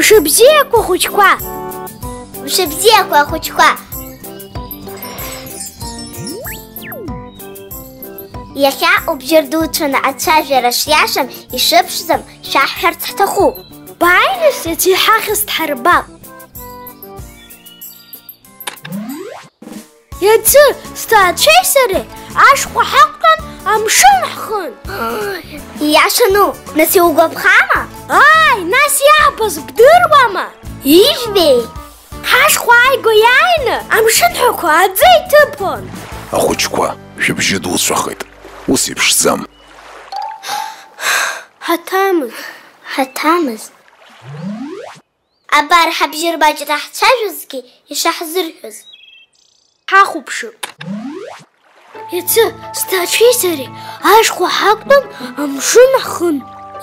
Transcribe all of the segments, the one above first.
Мшыбзиақәа хәыҷқәа! Мшыбзиақәа ахәыҷқәа! Иахьа убжьырдуцәаны ацәажәара шиашам, ишыԥшӡам шәаҳҳәарц ҳҭахуп. Бааины иацы иҳахьыз дҳарбап. Иацы сҭаацәеи сареи ашхәа ҳақәтәан амшын ҳхын. Ииашану, нас иугәаԥхама? Ааи, нас иаабаз бдыруама? Ижәбеи? Ҳашхәа ааигәа иааины амшынҳәақәа аӡы иҭыԥон. Ахәыҷқәа, шәыбжьы дуцәахеит. Ус иԥшӡам. Ҳаҭамыз. Абар ҳабжьырбаჭра ҳцәажәозгьы ишаҳзырҳәоз. Ҳахәаԥшып. Иацы сҭаацәеи сареи ашхәа ҳақәтәан амшын ҳхын.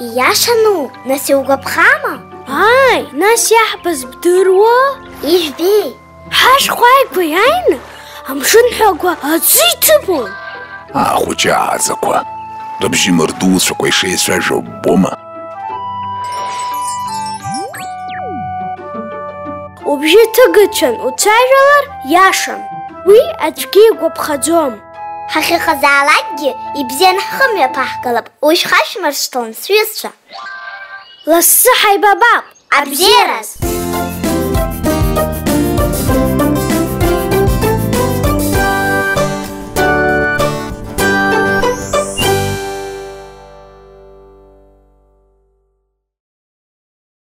Ииашану, нас иугәаԥхама? Ааи, нас иаҳбаз бдыруа? Ижәбеи? Ҳашхәа ааигәа иааины амшынҳәақәа аӡы иҭыԥон. Ахәыҷы ааӡақәа, рыбжьы мырдуцәақәа ишеицәажәо ббома? Убжьы ҭыгацәан уцәажәалар иашам. Уи аӡәгьы игәаԥхаӡом. Ҳахьыҟазаалакгьы ибзианы ҳхымҩаԥаҳгалап, ушьхашәмыршҭлан сҩызцәа. Лассы ҳаибабап. Абзиараз!